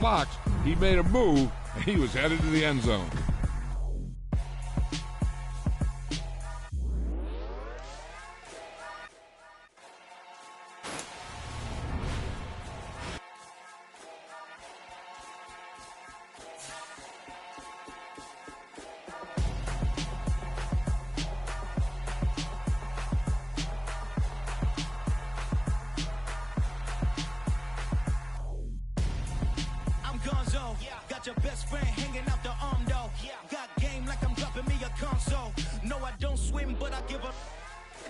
box, he made a move, and he was headed to the end zone. Got your best friend hanging out the arm though. Got game like I'm dropping me a console. No, I don't swim, but I give a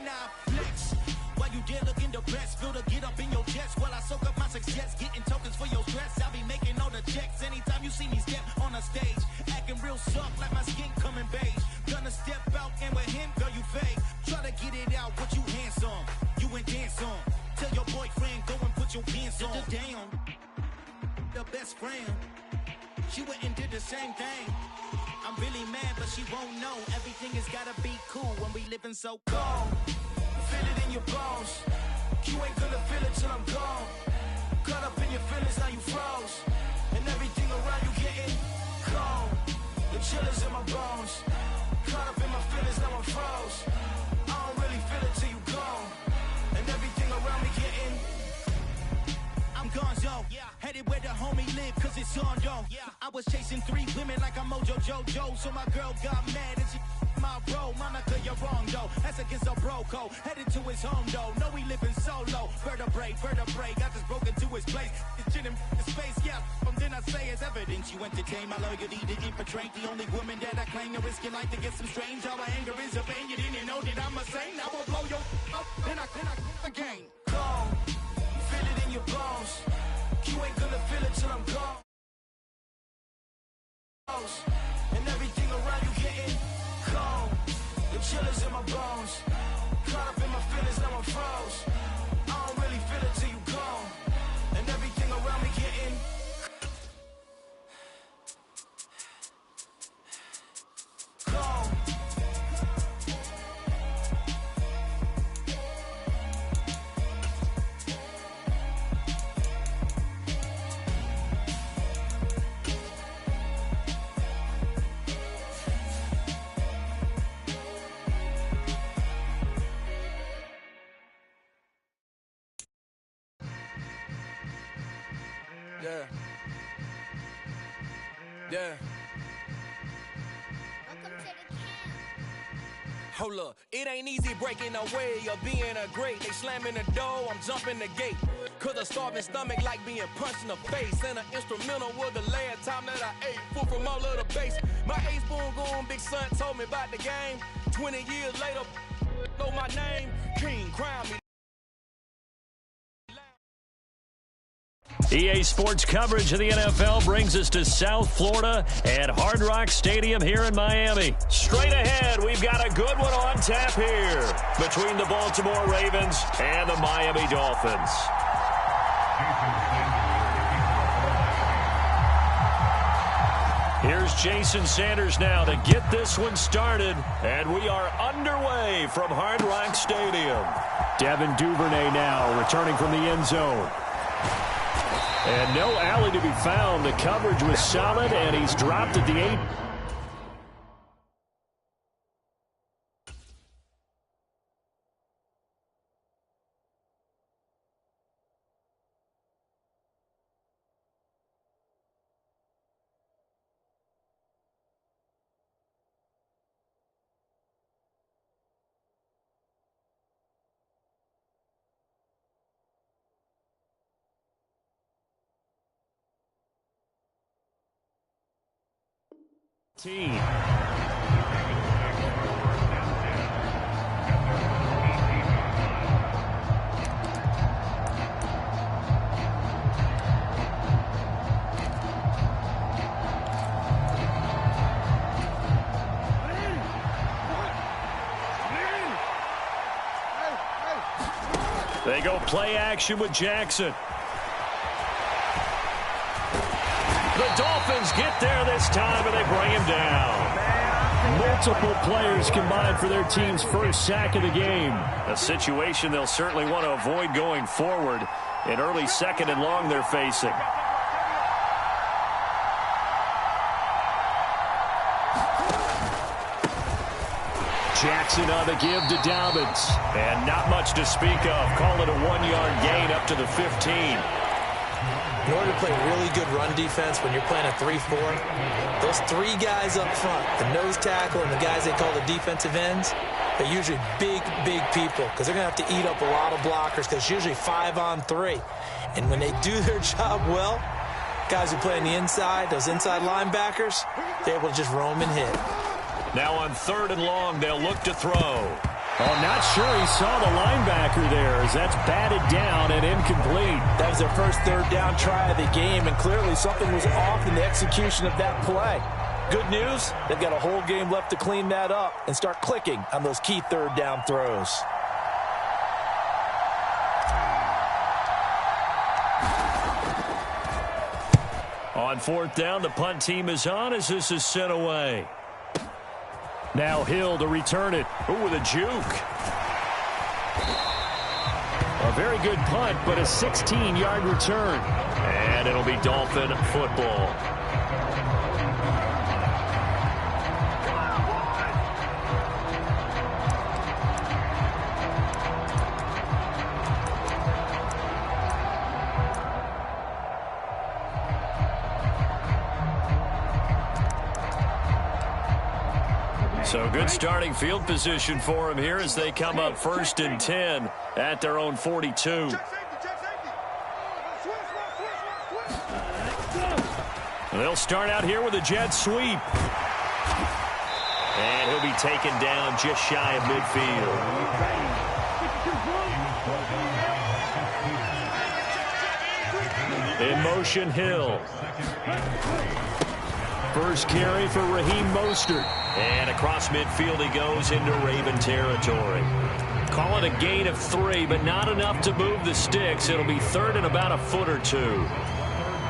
now flex. While you there looking depressed, feel to get up in your chest while I soak up my success, getting tokens for your stress. I'll be making all the checks anytime you see me step on a stage, acting real soft like my skin coming beige. Gonna step out and with him, girl, you fake. Try to get it out, what you handsome, you and dance on. Tell your boyfriend go and put your pants on. Damn, the best friend. She went and did the same thing. I'm really mad, but she won't know. Everything has gotta be cool when we living so cold. Feel it in your bones. You ain't gonna feel it till I'm gone. Caught up in your feelings, now you froze. And everything around you getting cold. The chill is in my bones. Caught up in my feelings, now I'm froze. I don't really feel it till you gone. And everything around me getting I'm gonzo, headed where the homie live, cause it's on, yo. I was chasing 3 women like I'm Mojo Jojo, so my girl got mad and she my bro. Monica, you're wrong, though. That's against a bro code. Headed to his home, though. No, we living solo. Vertebrae, got just broken to his place. It's chin in his face, yeah. From then I say it's evidence you entertain my loyalty to infiltrate. The only woman that I claim to risk your life to get some strange. All my anger is a pain. You didn't know that I'm a saint. I will blow your up, then I again. Cold. Feel it in your bones. You ain't gonna feel it till I'm gone. And everything around you getting cold. The chill is in my bones. Caught up in my feelings, now I'm froze. I don't really feel it till you gone. And everything around me getting cold. Yeah. Hold up, it ain't easy breaking away or being a great. They slamming the door, I'm jumping the gate. Cause a starving stomach like being punched in the face. And an instrumental was the last time that I ate. Food from all of the base. My ace boom goon big son told me about the game. 20 years later, know my name. King, crown me. EA Sports coverage of the NFL brings us to South Florida at Hard Rock Stadium here in Miami. Straight ahead, we've got a good one on tap here between the Baltimore Ravens and the Miami Dolphins. Here's Jason Sanders now to get this one started, and we are underway from Hard Rock Stadium. Devin Duvernay now returning from the end zone. And no alley to be found. The coverage was solid, and he's dropped at the 8. Team. They go play action with Jackson. The Dolphins get there this time, and they bring him down. Multiple players combined for their team's first sack of the game. A situation they'll certainly want to avoid going forward. An early 2nd and long they're facing. Jackson on the give to Dobbins. And not much to speak of. Call it a 1-yard gain up to the 15. In order to play really good run defense when you're playing a 3-4, those three guys up front, the nose tackle and the guys they call the defensive ends, they're usually big, big people because they're going to have to eat up a lot of blockers because it's usually 5-on-3. And when they do their job well, guys who play on the inside, those inside linebackers, they're able to just roam and hit. Now on 3rd and long, they'll look to throw. Oh, not sure he saw the linebacker there as that's batted down and incomplete. That was their first 3rd down try of the game, and clearly something was off in the execution of that play. Good news, they've got a whole game left to clean that up and start clicking on those key 3rd down throws. On 4th down, the punt team is on as this is sent away. Now Hill to return it. Ooh, with a juke. A very good punt, but a 16-yard return. And it'll be Dolphin football. So good starting field position for him here as they come up 1st and 10 at their own 42. They'll start out here with a jet sweep. And he'll be taken down just shy of midfield. In motion, Hill. First carry for Raheem Mostert. And across midfield he goes into Raven territory. Call it a gain of 3, but not enough to move the sticks. It'll be 3rd and about a foot or 2.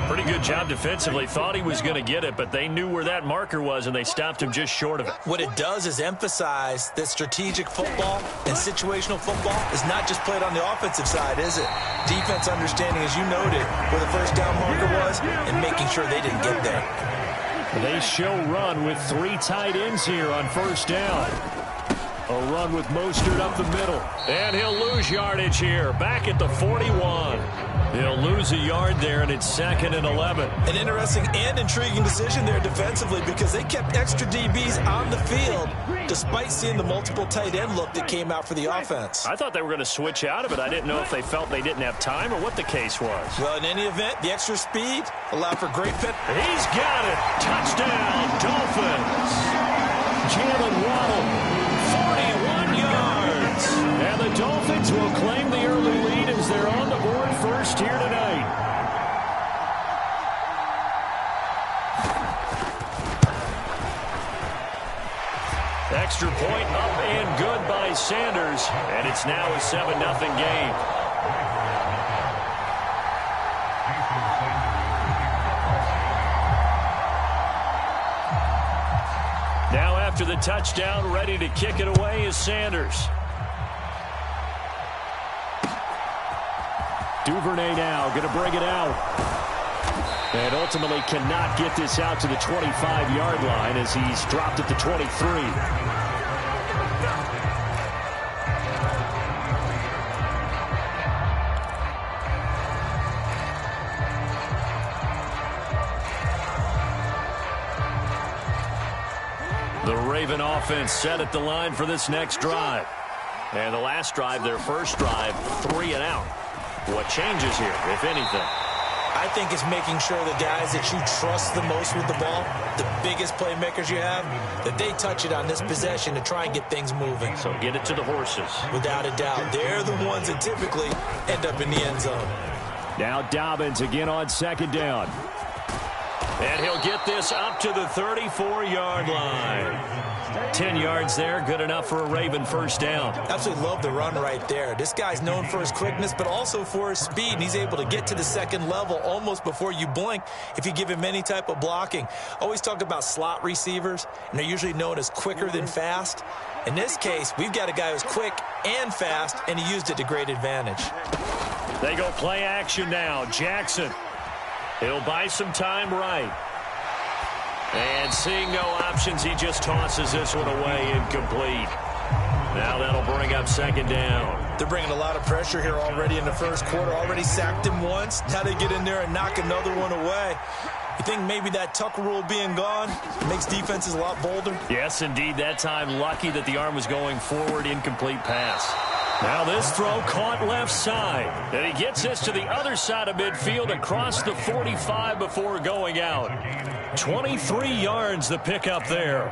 Pretty good job defensively. Thought he was going to get it, but they knew where that marker was, and they stopped him just short of it. What it does is emphasize that strategic football and situational football is not just played on the offensive side, is it? Defense understanding, as you noted, where the first down marker was and making sure they didn't get there. They show run with 3 tight ends here on 1st down. A run with Mostert up the middle. And he'll lose yardage here. Back at the 41. He'll lose a yard there, and it's 2nd and 11. An interesting and intriguing decision there defensively because they kept extra DBs on the field despite seeing the multiple tight end look that came out for the offense. I thought they were going to switch out of it. I didn't know if they felt they didn't have time or what the case was. Well, in any event, the extra speed allowed for great pit. He's got it. Touchdown, Dolphins. Jalen Waddle, 41 yards. And the Dolphins will claim the early lead as they're on the board first here tonight. Extra point up and good by Sanders. And it's now a 7-0 game. Now after the touchdown, ready to kick it away is Sanders. Duvernay now going to bring it out. And ultimately cannot get this out to the 25-yard line as he's dropped at the 23. The Raven offense set at the line for this next drive. And the last drive, their first drive, 3 and out. What changes here, if anything? I think it's making sure the guys that you trust the most with the ball, the biggest playmakers you have, that they touch it on this possession to try and get things moving. So get it to the horses. Without a doubt. They're the ones that typically end up in the end zone. Now Dobbins again on 2nd down. And he'll get this up to the 34-yard line. 10 yards there, good enough for a Raven first down. Absolutely love the run right there. This guy's known for his quickness, but also for his speed, and he's able to get to the second level almost before you blink if you give him any type of blocking. Always talk about slot receivers, and they're usually known as quicker than fast. In this case, we've got a guy who's quick and fast, and he used it to great advantage. They go play action now. Jackson. He'll buy some time right. And seeing no options, he just tosses this one away incomplete. Now that'll bring up second down. They're bringing a lot of pressure here already in the first quarter. Already sacked him once. Now they get in there and knock another one away. You think maybe that Tucker rule being gone makes defenses a lot bolder? Yes, indeed. That time, lucky that the arm was going forward, incomplete pass. Now this throw caught left side. And he gets this to the other side of midfield across the 45 before going out. 23 yards the pickup there.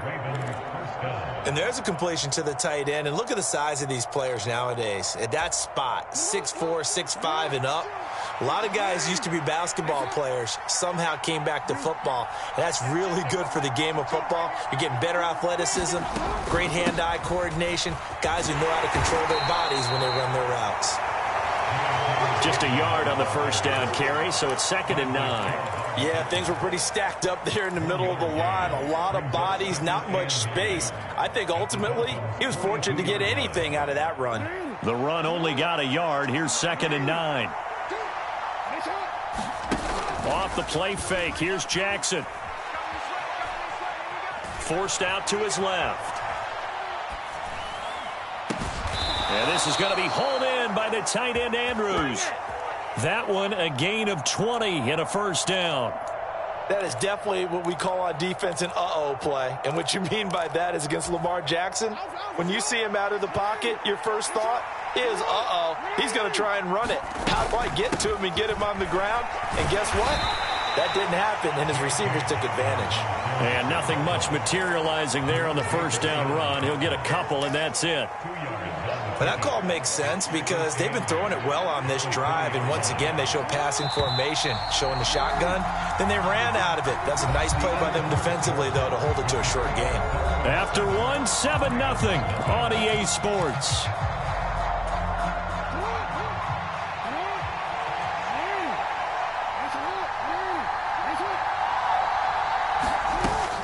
And there's a completion to the tight end. And look at the size of these players nowadays. At that spot, 6'4", 6'5", and up. A lot of guys used to be basketball players, somehow came back to football. And that's really good for the game of football. You're getting better athleticism, great hand-eye coordination, guys who know how to control their bodies when they run their routes. Just a yard on the first down carry, so it's 2nd and 9. Yeah, things were pretty stacked up there in the middle of the line. A lot of bodies, not much space. I think ultimately he was fortunate to get anything out of that run. The run only got a yard. Here's 2nd and 9. Off the play fake. Here's Jackson. Forced out to his left. And this is going to be hauled in by the tight end Andrews. That one a gain of 20 and a first down. That is definitely what we call on defense an uh-oh play. And what you mean by that is against Lamar Jackson, when you see him out of the pocket, your first thought is, uh-oh, he's going to try and run it. How do I get to him and get him on the ground? And guess what? That didn't happen, and his receivers took advantage. And nothing much materializing there on the first down run. He'll get a couple, and that's it. But that call makes sense because they've been throwing it well on this drive, and once again they show passing formation, showing the shotgun. Then they ran out of it. That's a nice play by them defensively, though, to hold it to a short game. After one, 7-0 on EA Sports.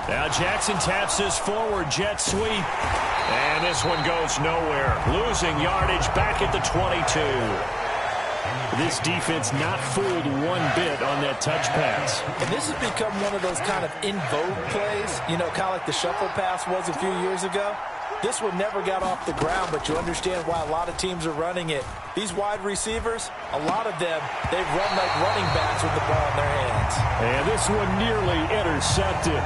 Now Jackson taps this forward jet sweep. And this one goes nowhere. Losing yardage back at the 22. This defense not fooled one bit on that touch pass. And this has become one of those kind of in vogue plays, you know, kind of like the shuffle pass was a few years ago. This one never got off the ground, but you understand why a lot of teams are running it. These wide receivers, a lot of them, they've run like running backs with the ball in their hands. And this one nearly intercepted.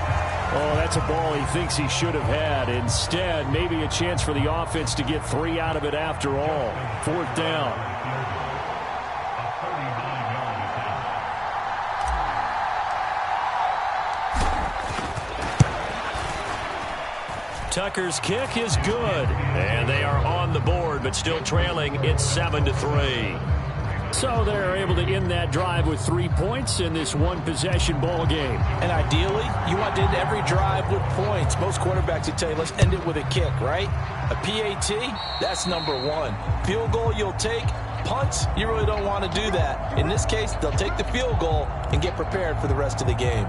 Oh, that's a ball he thinks he should have had. Instead, maybe a chance for the offense to get 3 out of it after all. 4th down. Tucker's kick is good. And they are on the board, but still trailing. It's 7-3. So they're able to end that drive with 3 points in this one-possession ball game. And ideally, you want to end every drive with points. Most quarterbacks would tell you, let's end it with a kick, right? A PAT, that's number 1. Field goal you'll take. Punts, you really don't want to do that. In this case, they'll take the field goal and get prepared for the rest of the game.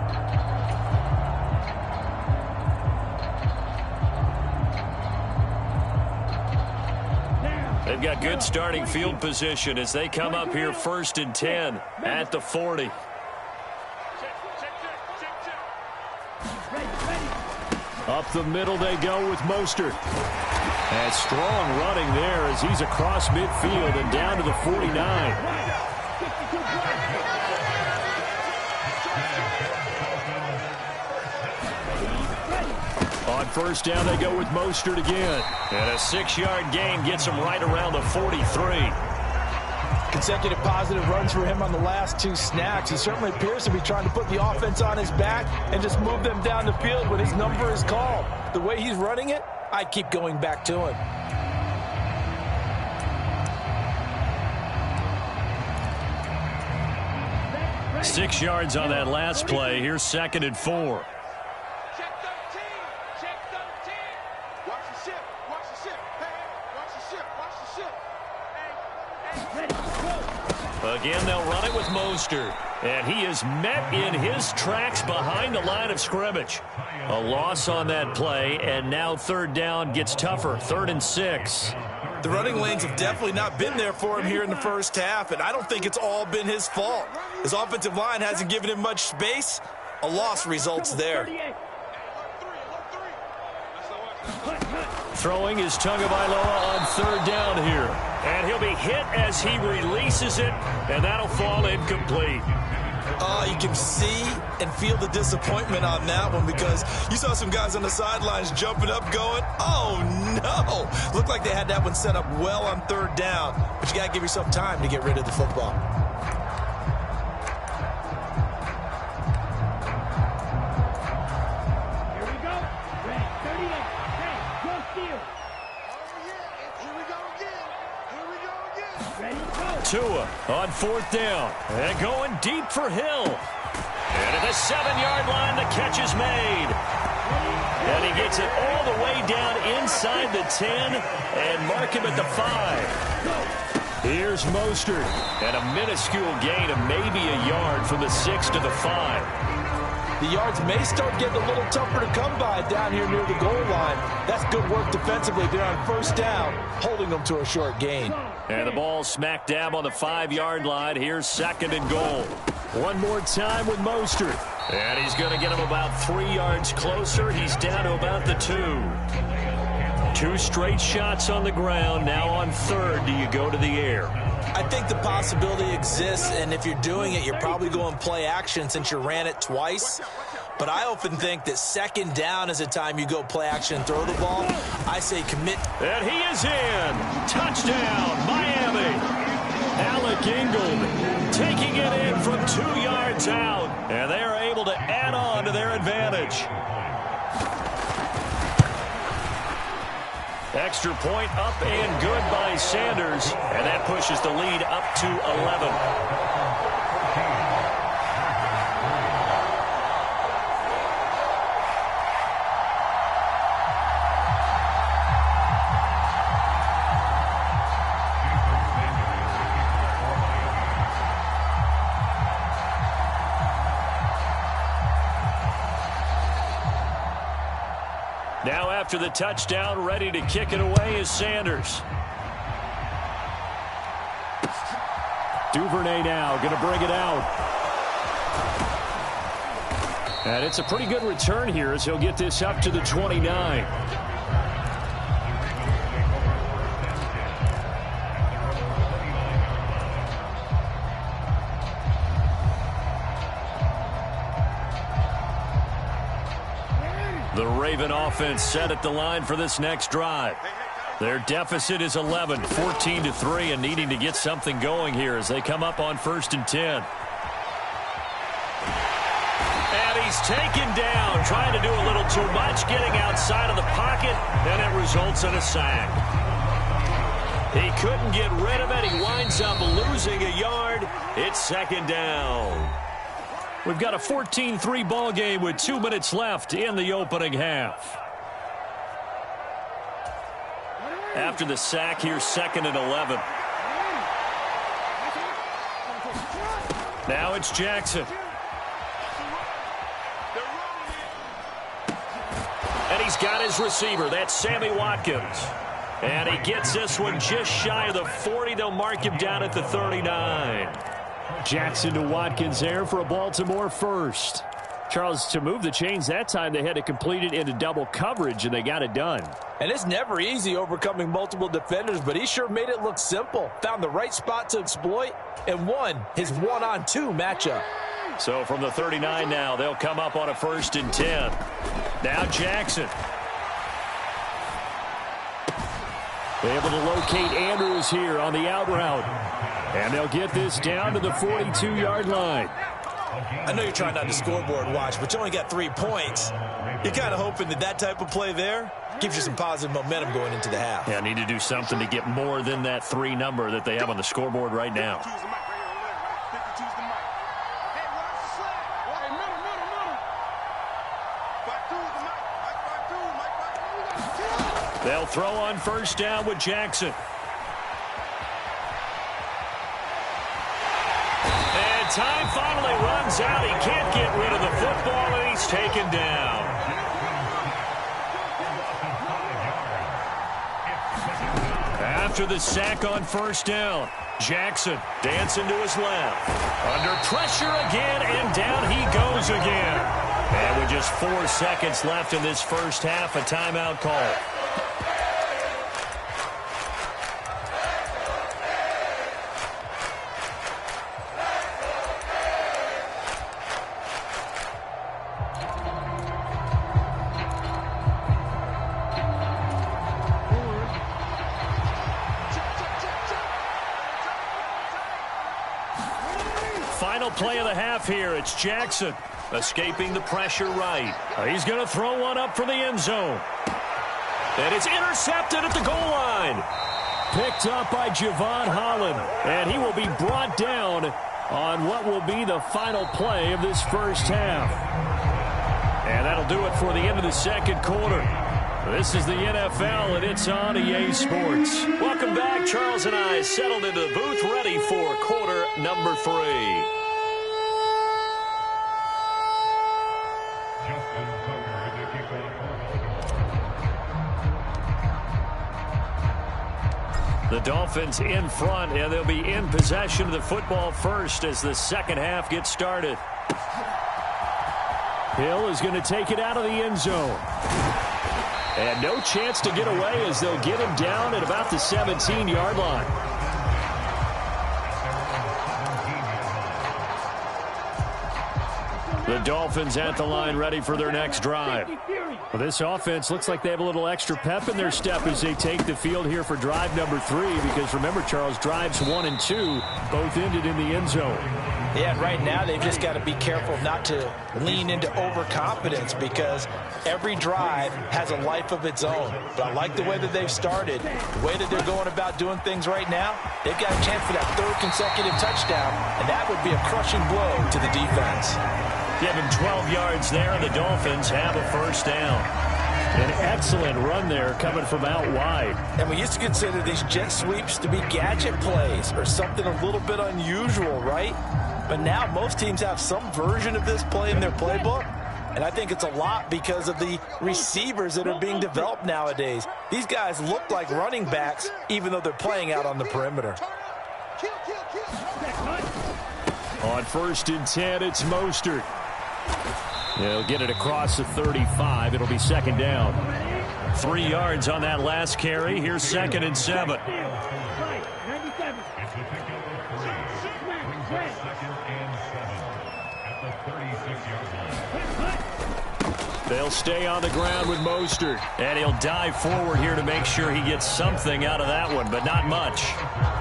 They've got good starting field position as they come up here 1st and 10 at the 40. Up the middle they go with Mostert. And strong running there as he's across midfield and down to the 49. On 1st down, they go with Mostert again. And a 6-yard gain gets him right around the 43. Consecutive positive runs for him on the last 2 snaps. He certainly appears to be trying to put the offense on his back and just move them down the field when his number is called. The way he's running it, I keep going back to him. Six yards on that last play. Here's 2nd and 4. Again, they'll run it with Mostert. And he is met in his tracks behind the line of scrimmage. A loss on that play, and now 3rd down gets tougher. 3rd and 6. The running lanes have definitely not been there for him here in the first half, and I don't think it's all been his fault. His offensive line hasn't given him much space. A loss results there. Throwing is Tagovailoa on third down here. And he'll be hit as he releases it, and that'll fall incomplete. You can see and feel the disappointment on that one because you saw some guys on the sidelines jumping up going, oh, no. Looked like they had that one set up well on third down, but you got to give yourself time to get rid of the football. Here we go. Red 38. Hey, go steal. Here we go again. Here we go again. Ready, go. Tua on fourth down. And going deep for Hill. And at the 7-yard line, the catch is made. And he gets it all the way down inside the 10 and mark him at the 5. Here's Mostert. And a minuscule gain of maybe a yard from the 6 to the 5. The yards may start getting a little tougher to come by down here near the goal line. That's good work defensively there on first down, holding them to a short gain. And the ball smack dab on the 5-yard line. Here's second and goal. One more time with Mostert. And he's going to get him about 3 yards closer. He's down to about the 2. 2 straight shots on the ground. Now on third, do you go to the air? I think the possibility exists, and if you're doing it, you're probably going play action since you ran it twice. But I often think that second down is a time you go play action and throw the ball. I say commit. And he is in. Touchdown, Miami. Alec Ingold taking it in from 2 yards out. And they are able to add on to their advantage. Extra point up and good by Sanders. And that pushes the lead up to 11. Now after the touchdown, ready to kick it away is Sanders. Duvernay now going to bring it out. And it's a pretty good return here as he'll get this up to the 29. The Raven offense set at the line for this next drive. Their deficit is 11, 14-3, and needing to get something going here as they come up on 1st and 10. And he's taken down, trying to do a little too much, getting outside of the pocket, and it results in a sack. He couldn't get rid of it. He winds up losing a yard. It's second down. We've got a 14-3 ball game with 2 minutes left in the opening half. After the sack, here's 2nd and 11. Now it's Jackson. And he's got his receiver. That's Sammy Watkins. And he gets this one just shy of the 40. They'll mark him down at the 39. Jackson to Watkins there for a Baltimore first. Charles, to move the chains that time, they had to complete it into double coverage, and they got it done. And it's never easy overcoming multiple defenders, but he sure made it look simple. Found the right spot to exploit and won his 1-on-2 matchup. So from the 39 now, they'll come up on a 1st and 10. Now Jackson. Able to locate Andrews here on the out route. And they'll get this down to the 42-yard line. I know you're trying not to scoreboard watch, but you only got 3 points. You're kind of hoping that that type of play there gives you some positive momentum going into the half. Yeah, need to do something to get more than that 3 number that they have on the scoreboard right now. They'll throw on 1st down with Jackson. And time finally runs out. He can't get rid of the football, and he's taken down. After the sack on 1st down, Jackson dancing to his left. Under pressure again, and down he goes again. And with just just 4 seconds left in this first half. A timeout call. Final play of the half here. It's Jackson escaping the pressure right. He's going to throw one up for the end zone. And it's intercepted at the goal line. Picked up by Javon Holland. And he will be brought down on what will be the final play of this first half. And that'll do it for the end of the second quarter. This is the NFL, and it's on EA Sports. Welcome back. Charles and I settled into the booth, ready for quarter number 3. The Dolphins in front, and they'll be in possession of the football first as the second half gets started. Hill is going to take it out of the end zone. And no chance to get away as they'll get him down at about the 17-yard line. The Dolphins at the line ready for their next drive. Well, this offense looks like they have a little extra pep in their step as they take the field here for drive number 3. Because remember, Charles, drives 1 and 2 both ended in the end zone. Yeah, right now they've just got to be careful not to lean into overconfidence because every drive has a life of its own. But I like the way that they've started, the way that they're going about doing things right now. They've got a chance for that 3rd consecutive touchdown, and that would be a crushing blow to the defense. Give him 12 yards there, and the Dolphins have a first down. An excellent run there coming from out wide. And we used to consider these jet sweeps to be gadget plays or something a little bit unusual, right? But now most teams have some version of this play in their playbook. And I think it's a lot because of the receivers that are being developed nowadays. These guys look like running backs even though they're playing out on the perimeter. On 1st and 10, it's Mostert. They'll get it across the 35. It'll be second down. 3 yards on that last carry. Here's 2nd and 7. They'll stay on the ground with Mostert. And he'll dive forward here to make sure he gets something out of that one, but not much.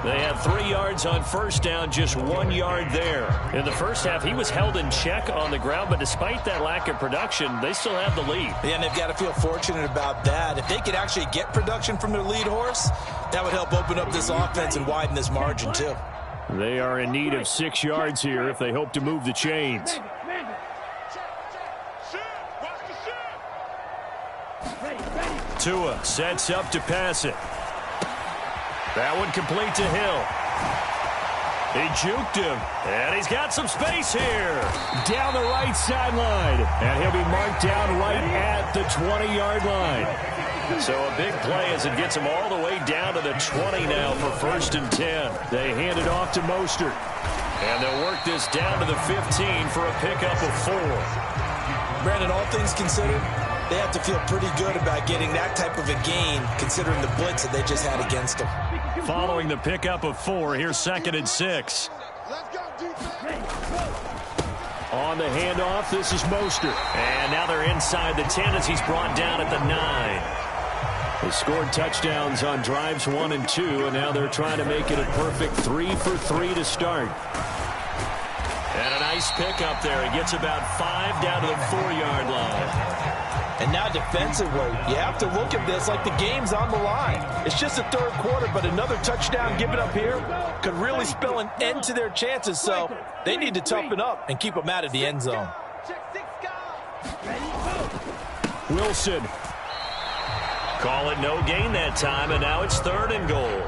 They have 3 yards on first down, just 1 yard there. In the first half, he was held in check on the ground, but despite that lack of production, they still have the lead. Yeah, and they've got to feel fortunate about that. If they could actually get production from their lead horse, that would help open up this offense and widen this margin, too. They are in need of 6 yards here if they hope to move the chains. Tua sets up to pass it. That one complete to Hill. He juked him, and he's got some space here. Down the right sideline, and he'll be marked down right at the 20-yard line. So a big play as it gets him all the way down to the 20 now for 1st and 10. They hand it off to Mostert, and they'll work this down to the 15 for a pickup of 4. Brandon, all things considered, they have to feel pretty good about getting that type of a gain considering the blitz that they just had against them. Following the pickup of 4, here's 2nd and 6. On the handoff, this is Mostert. And now they're inside the 10 as he's brought down at the 9. They scored touchdowns on drives 1 and 2, and now they're trying to make it a perfect 3 for 3 to start. And a nice pickup there. He gets about 5 down to the 4-yard line. And now defensively, you have to look at this like the game's on the line. It's just the 3rd quarter, but another touchdown given up here could really spell an end to their chances. So they need to toughen up and keep them out of the end zone. Wilson. Call it no gain that time, and now it's 3rd and goal.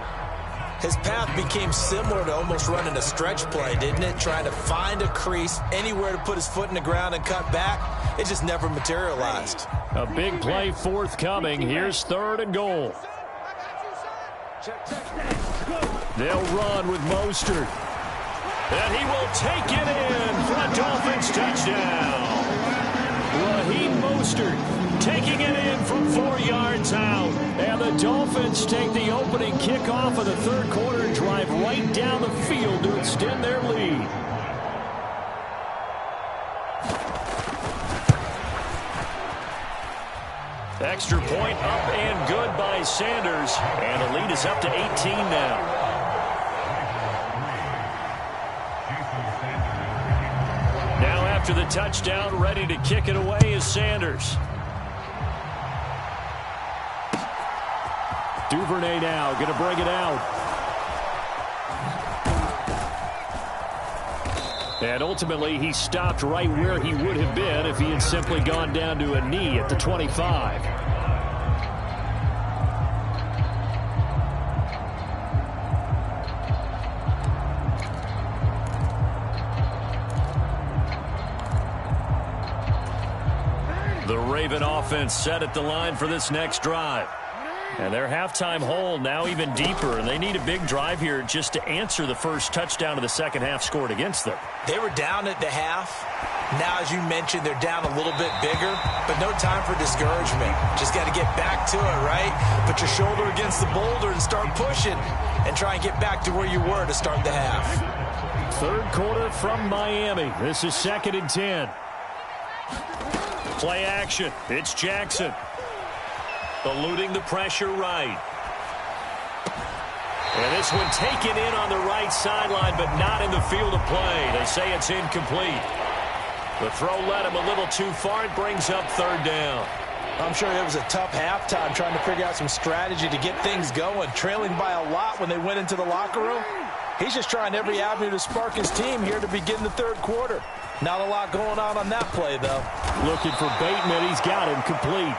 His path became similar to almost running a stretch play, didn't it? Trying to find a crease, anywhere to put his foot in the ground and cut back. It just never materialized. A big play forthcoming. Here's 3rd and goal. They'll run with Mostert. And he will take it in for a Dolphins touchdown. Raheem Mostert taking it in from 4 yards out. And the Dolphins take the opening kickoff of the third quarter and drive right down the field to extend their lead. Extra point up and good by Sanders. And the lead is up to 18 now. Now after the touchdown, ready to kick it away is Sanders. Duvernay now going to bring it out. And ultimately, he stopped right where he would have been if he had simply gone down to a knee at the 25. The Raven offense set at the line for this next drive. And their halftime hole now even deeper, and they need a big drive here just to answer the first touchdown of the second half scored against them. They were down at the half. Now, as you mentioned, they're down a little bit bigger, but no time for discouragement. Just got to get back to it, right? Put your shoulder against the boulder and start pushing and try and get back to where you were to start the half. Third quarter from Miami. This is 2nd and 10. Play action. It's Jackson. Eluding the pressure right. And this one taken in on the right sideline, but not in the field of play. They say it's incomplete. The throw led him a little too far. It brings up 3rd down. I'm sure it was a tough halftime trying to figure out some strategy to get things going. Trailing by a lot when they went into the locker room. He's just trying every avenue to spark his team here to begin the third quarter. Not a lot going on that play, though. Looking for Bateman. He's got him complete.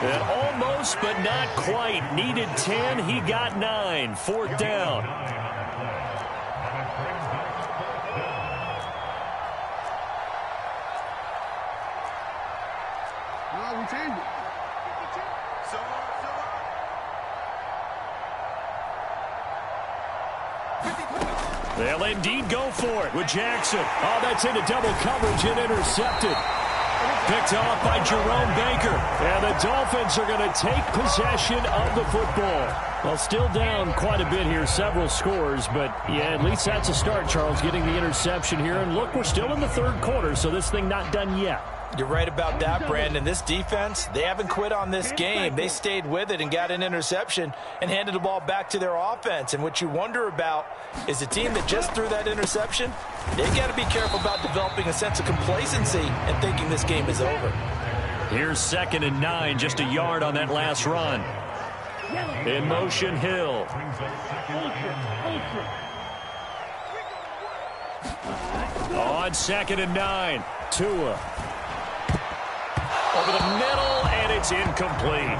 And almost, but not quite. Needed 10. He got 9. 4th down. No, we changed it. They'll indeed go for it with Jackson. Oh, that's into double coverage and intercepted. Picked off by Jerome Baker. And the Dolphins are going to take possession of the football. Well, still down quite a bit here, several scores. But, yeah, at least that's a start, Charles, getting the interception here. And, look, we're still in the third quarter, so this thing not done yet. You're right about that, Brandon. This defense, they haven't quit on this game. They stayed with it and got an interception and handed the ball back to their offense. And what you wonder about is the team that just threw that interception, they got to be careful about developing a sense of complacency and thinking this game is over. Here's 2nd and 9, just a yard on that last run. In motion, Hill. On 2nd and 9, Tua. Over the middle, and it's incomplete.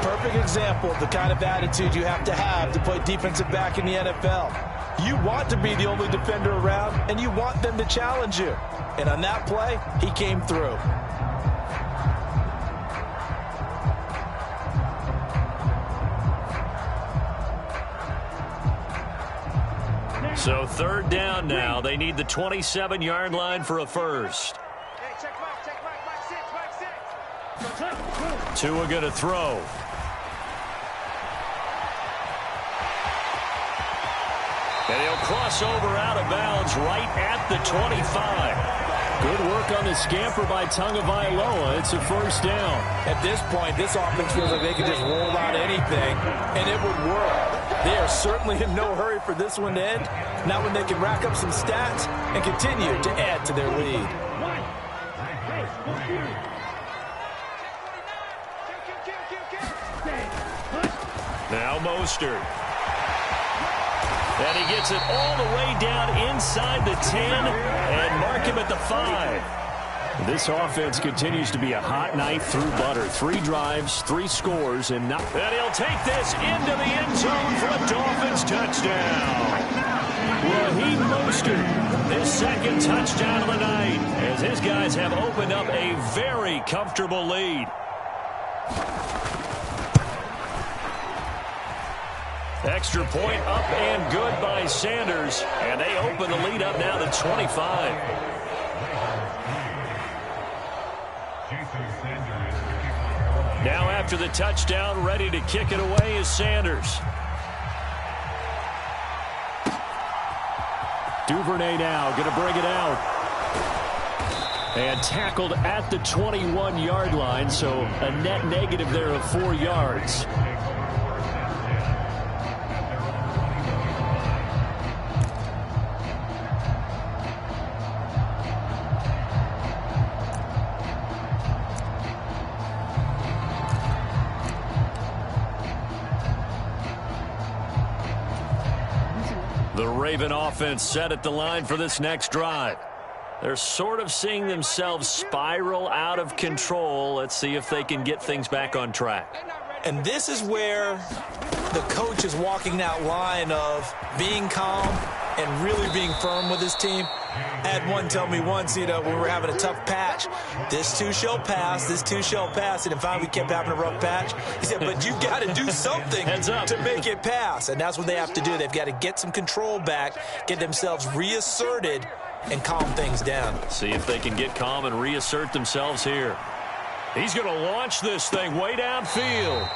Perfect example of the kind of attitude you have to play defensive back in the NFL. You want to be the only defender around, and you want them to challenge you. And on that play, he came through. So 3rd down now. They need the 27-yard line for a first. Tua going to throw. And he'll cross over out of bounds right at the 25. Good work on the scamper by Tagovailoa. It's a first down. At this point, this offense feels like they could just roll out anything, and it would work. They are certainly in no hurry for this one to end. Not when they can rack up some stats and continue to add to their lead. Now Mostert. And he gets it all the way down inside the 10 and mark him at the 5. This offense continues to be a hot knife through butter. 3 drives, 3 scores, and not. And he'll take this into the end zone for a Dolphins touchdown. Raheem Mostert, his 2nd touchdown of the night, as his guys have opened up a very comfortable lead. Extra point up and good by Sanders, and they open the lead up now to 25. Now after the touchdown, ready to kick it away is Sanders. Duvernay now going to bring it out. And tackled at the 21-yard line, so a net negative there of 4 yards. The Raven offense set at the line for this next drive. They're sort of seeing themselves spiral out of control. Let's see if they can get things back on track. And this is where the coach is walking that line of being calm and really being firm with his team. I had one tell me once, when we were having a tough patch, this too shall pass, this too shall pass. And finally we kept having a rough patch. He said, but you've got to do something to make it pass. And that's what they have to do. They've got to get some control back, get themselves reasserted, and calm things down. See if they can get calm and reassert themselves here. He's going to launch this thing way downfield.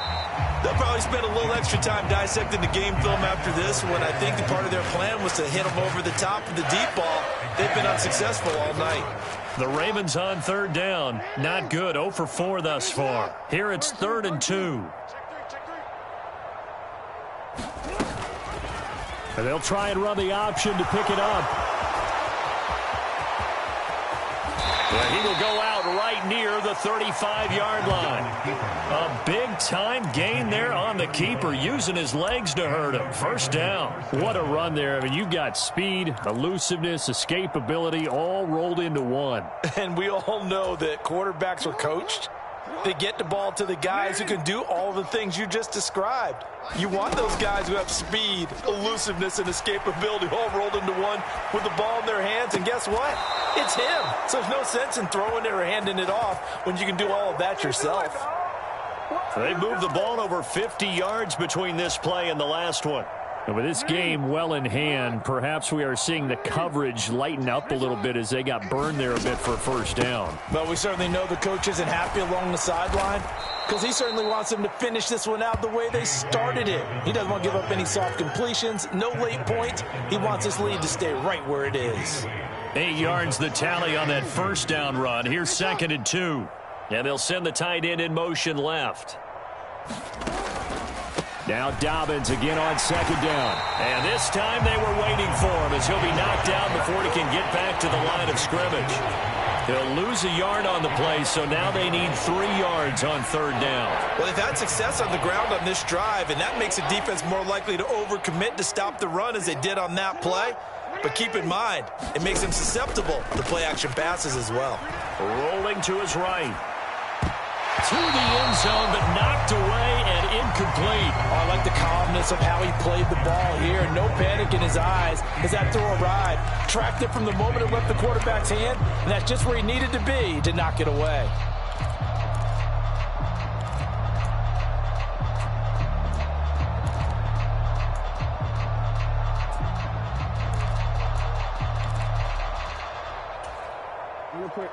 They'll probably spend a little extra time dissecting the game film after this one. I think the part of their plan was to hit them over the top of the deep ball. They've been unsuccessful all night. The Ravens on third down. Not good. 0 for 4 thus far. Here it's 3rd and 2. And they'll try and run the option to pick it up. Well, he will go out right near the 35-yard line. A big-time gain there on the keeper, using his legs to hurt him. First down. What a run there. I mean, you've got speed, elusiveness, escapability, all rolled into one. And we all know that quarterbacks are coached to get the ball to the guys who can do all the things you just described. You want those guys who have speed, elusiveness, and escapability all rolled into one with the ball in their hands. And guess what? It's him. So there's no sense in throwing it or handing it off when you can do all of that yourself. They moved the ball over 50 yards between this play and the last one. And with this game well in hand, perhaps we are seeing the coverage lighten up a little bit as they got burned there a bit for a first down. Well, we certainly know the coach isn't happy along the sideline because he certainly wants them to finish this one out the way they started it. He doesn't want to give up any soft completions, no late points. He wants his lead to stay right where it is. 8 yards the tally on that first down run. Here's 2nd and 2. And they'll send the tight end in motion left. Now Dobbins again on 2nd down. And this time they were waiting for him as he'll be knocked down before he can get back to the line of scrimmage. He'll lose a yard on the play, so now they need 3 yards on 3rd down. Well, they've had success on the ground on this drive, and that makes the defense more likely to overcommit to stop the run as they did on that play. But keep in mind, it makes them susceptible to play-action passes as well. Rolling to his right. To the end zone, but knocked away and incomplete. Oh, I like the calmness of how he played the ball here. No panic in his eyes as that throw arrived. Tracked it from the moment it left the quarterback's hand, and that's just where he needed to be to knock it away. Real quick.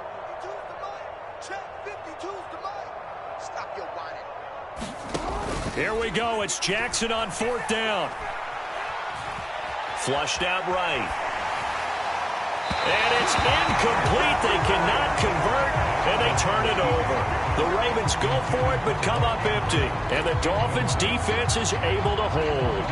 Here we go. It's Jackson on 4th down. Flushed out right. And it's incomplete. They cannot convert, and they turn it over. The Ravens go for it, but come up empty. And the Dolphins' defense is able to hold.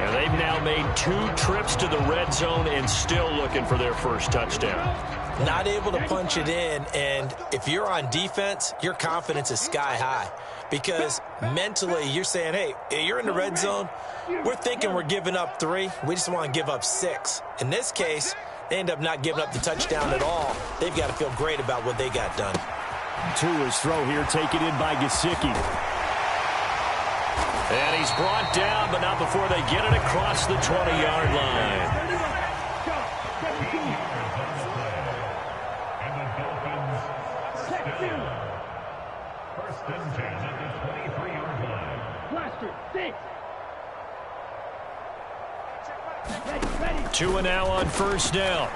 And they've now made 2 trips to the red zone and still looking for their first touchdown. Not able to punch it in, and if you're on defense, your confidence is sky high. Because mentally, you're saying, hey, you're in the red zone. We're thinking we're giving up 3. We just want to give up 6. In this case, they end up not giving up the touchdown at all. They've got to feel great about what they got done. To his throw here, taken in by Gesicki. And he's brought down, but not before they get it across the 20-yard line. Two and now on 1st down.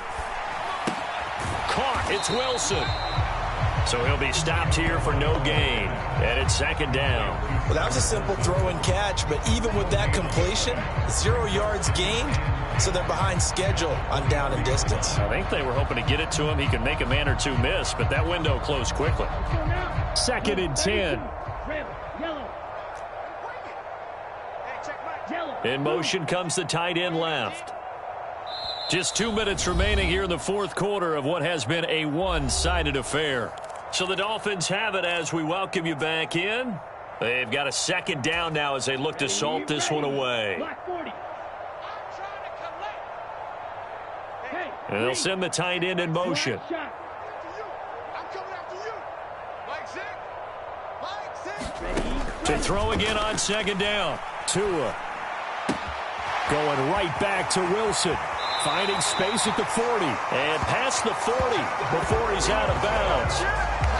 Caught. It's Wilson. So he'll be stopped here for no gain. And it's second down. Well, that was a simple throw and catch, but even with that completion, 0 yards gained, so they're behind schedule on down and distance. I think they were hoping to get it to him. He could make a man or two miss, but that window closed quickly. Second and 10. In motion comes the tight end left. Just 2 minutes remaining here in the fourth quarter of what has been a one-sided affair. So the Dolphins have it as we welcome you back in. They've got a second down now as they look to salt this one away. And they'll send the tight end in motion. To throw again on second down. Tua going right back to Wilson. Finding space at the 40. And past the 40 before he's out of bounds.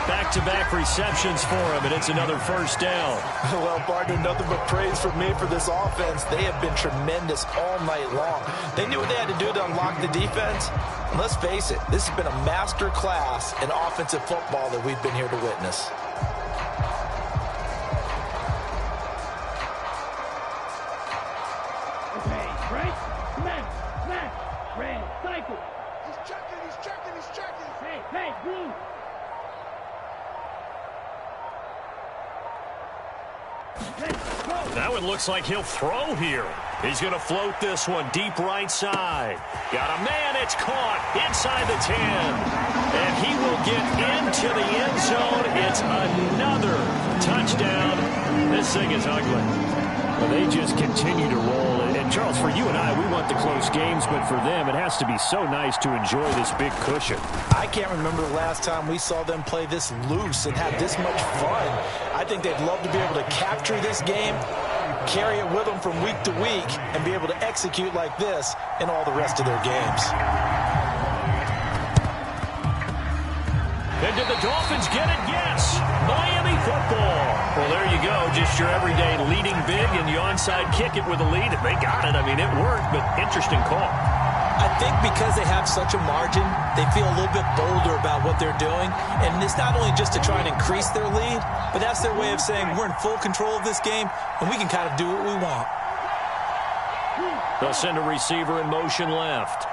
Back-to-back receptions for him, and it's another first down. Well, partner, nothing but praise from me for this offense. They have been tremendous all night long. They knew what they had to do to unlock the defense. And let's face it, this has been a master class in offensive football that we've been here to witness. Now it looks like he'll throw here. He's going to float this one deep right side. Got a man. It's caught inside the 10. And he will get into the end zone. It's another touchdown. This thing is ugly. Well, they just continue to roll. And, Charles, for you and I, we want the close games, but for them, it has to be so nice to enjoy this big cushion. I can't remember the last time we saw them play this loose and have this much fun. I think they'd love to be able to capture this game, carry it with them from week to week, and be able to execute like this in all the rest of their games. And did the Dolphins get it? Yes. Miami football. Well, there you go. Just your everyday leading big, and you onside kick it with a lead. They got it. I mean, it worked, but interesting call. I think because they have such a margin, they feel a little bit bolder about what they're doing. And it's not only just to try and increase their lead, but that's their way of saying we're in full control of this game, and we can kind of do what we want. They'll send a receiver in motion left.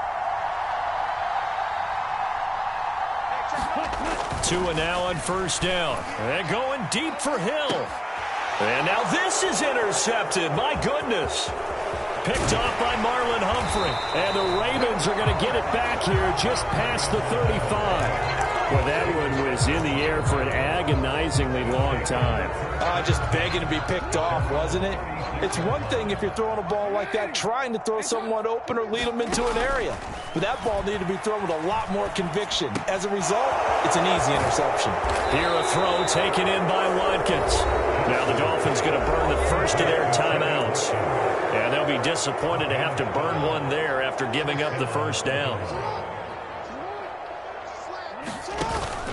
Tua now on first down. And going deep for Hill. And now this is intercepted. My goodness. Picked off by Marlon Humphrey. And the Ravens are going to get it back here just past the 35. Well, that one was in the air for an agonizingly long time. Just begging to be picked off, wasn't it? It's one thing if you're throwing a ball like that, trying to throw someone open or lead them into an area. But that ball needed to be thrown with a lot more conviction. As a result, it's an easy interception. Here a throw taken in by Watkins. Now the Dolphins going to burn the first of their timeouts. And they'll be disappointed to have to burn one there after giving up the first down.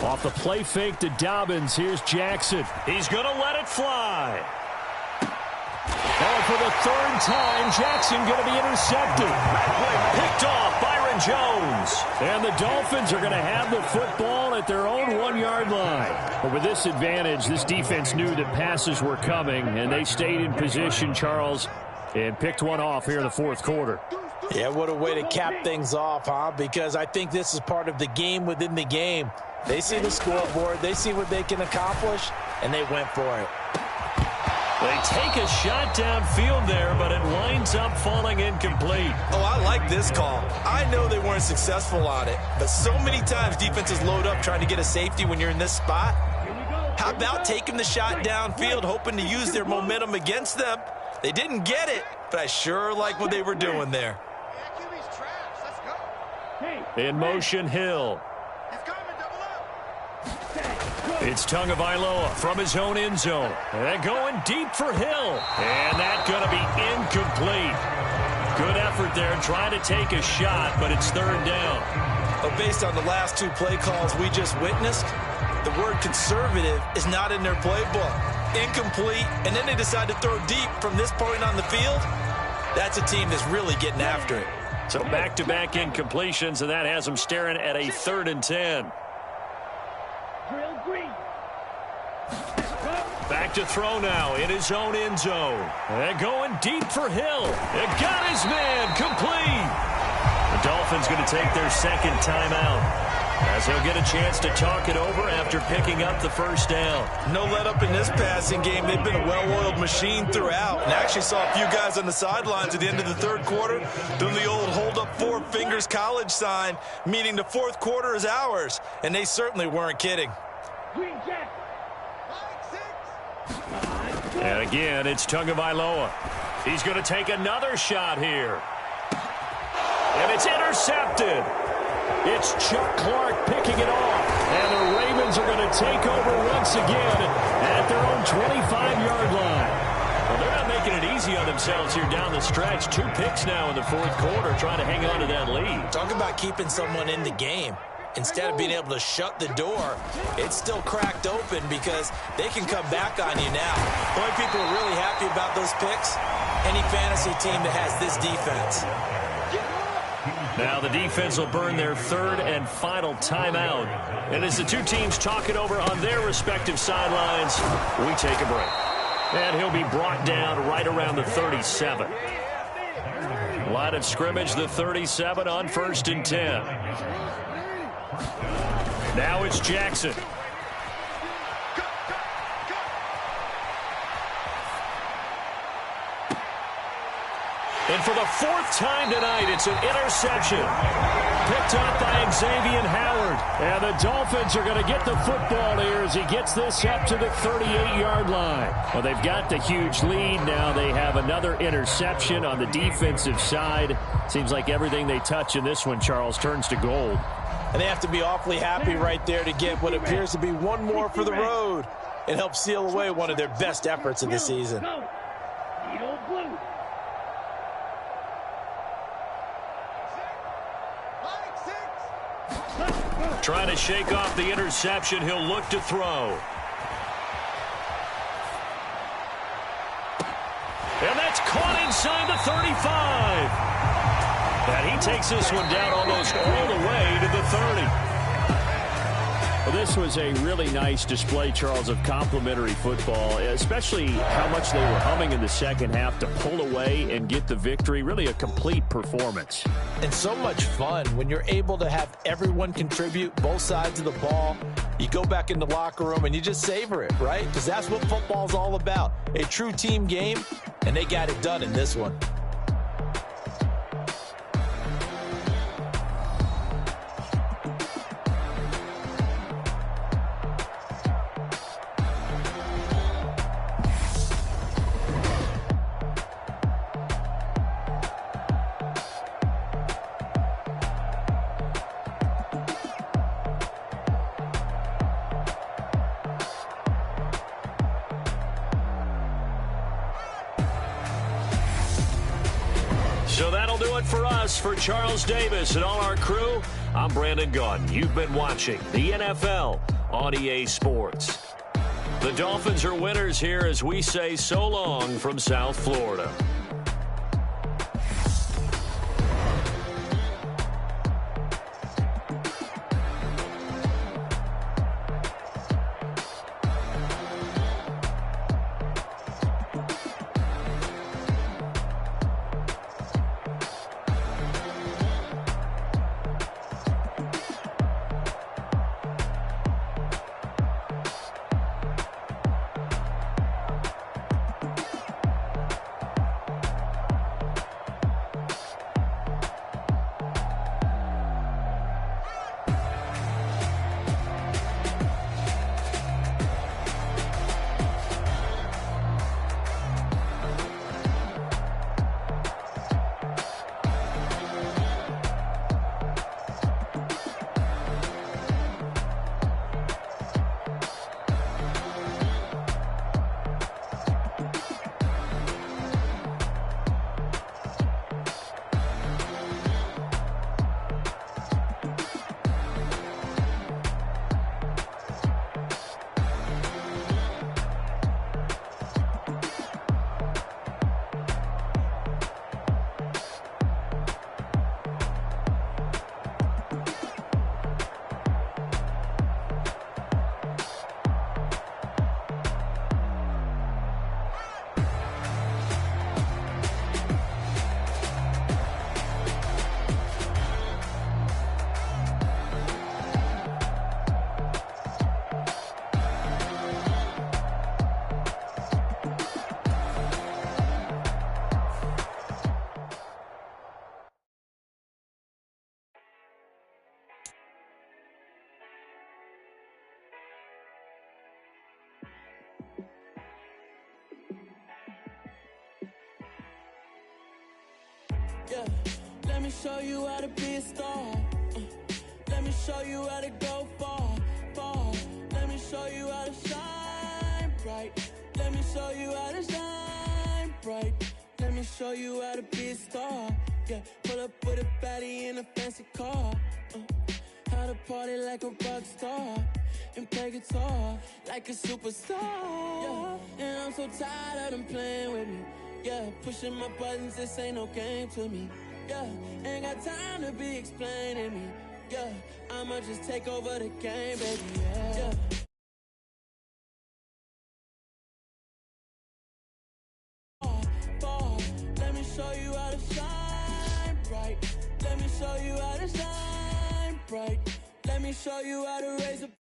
Off the play fake to Dobbins, here's Jackson. He's going to let it fly. And for the third time, Jackson going to be intercepted. Picked off, Byron Jones. And the Dolphins are going to have the football at their own 1-yard line. But with this advantage, this defense knew that passes were coming, and they stayed in position, Charles, and picked one off here in the fourth quarter. Yeah, what a way to cap things off, huh? Because I think this is part of the game within the game. They see the scoreboard, they see what they can accomplish, and they went for it. They take a shot downfield there, but it winds up falling incomplete. Oh, I like this call. I know they weren't successful on it, but so many times defenses load up trying to get a safety when you're in this spot. How about taking the shot downfield, hoping to use their momentum against them? They didn't get it, but I sure like what they were doing there. In motion, Hill. It's Tagovailoa from his own end zone. And going deep for Hill. And that's going to be incomplete. Good effort there trying to take a shot, but it's third down. But based on the last two play calls we just witnessed, the word conservative is not in their playbook. Incomplete, and then they decide to throw deep from this point on the field. That's a team that's really getting after it. So back-to-back incompletions, and that has them staring at a 3rd and 10. Drill, look to throw now in his own end zone. And going deep for Hill. It got his man complete. The Dolphins going to take their second timeout, as he'll get a chance to talk it over after picking up the first down. No let up in this passing game. They've been a well-oiled machine throughout. And actually saw a few guys on the sidelines at the end of the third quarter doing the old hold up four fingers college sign, meaning the fourth quarter is ours. And they certainly weren't kidding. Green Jack. And again, it's Tagovailoa. He's going to take another shot here. And it's intercepted. It's Chuck Clark picking it off. And the Ravens are going to take over once again at their own 25-yard line. Well, they're not making it easy on themselves here down the stretch. 2 picks now in the fourth quarter, trying to hang on to that lead. Talk about keeping someone in the game. Instead of being able to shut the door, it's still cracked open because they can come back on you now. The only people who are really happy about those picks, any fantasy team that has this defense. Now the defense will burn their third and final timeout. And as the two teams talk it over on their respective sidelines, we take a break. And he'll be brought down right around the 37. Line of scrimmage, the 37 on 1st and 10. Now it's Jackson. And for the 4th time tonight, it's an interception. Picked up by Xavier Howard. And the Dolphins are going to get the football here as he gets this up to the 38-yard line. Well, they've got the huge lead. Now they have another interception on the defensive side. Seems like everything they touch in this one, Charles, turns to gold. And they have to be awfully happy right there to get what appears to be one more for the road. It helps seal away one of their best efforts of the season. Trying to shake off the interception. He'll look to throw. And that's caught inside the 35. And he takes this one down almost all the way to the 30. Well, this was a really nice display, Charles, of complimentary football, especially how much they were humming in the second half to pull away and get the victory. Really a complete performance. And so much fun when you're able to have everyone contribute, both sides of the ball. You go back in the locker room and you just savor it, right? Because that's what football's all about. A true team game, and they got it done in this one. So that'll do it for us. For Charles Davis and all our crew, I'm Brandon Gaudin. You've been watching the NFL on EA Sports. The Dolphins are winners here as we say so long from South Florida. me show you how to be a star. Let me show you how to go far, far. Let me show you how to shine bright. Let me show you how to shine bright. Let me show you how to be a star. Yeah, pull up with a baddie in a fancy car. How to party like a rock star and play guitar like a superstar. Yeah, and I'm so tired of them playing with me. Yeah, pushing my buttons, this ain't no game to me. Yeah, ain't got time to be explaining me. Yeah, I'ma just take over the game, baby. Yeah. Let me show you how to shine bright. Let me show you how to shine bright. Let me show you how to raise a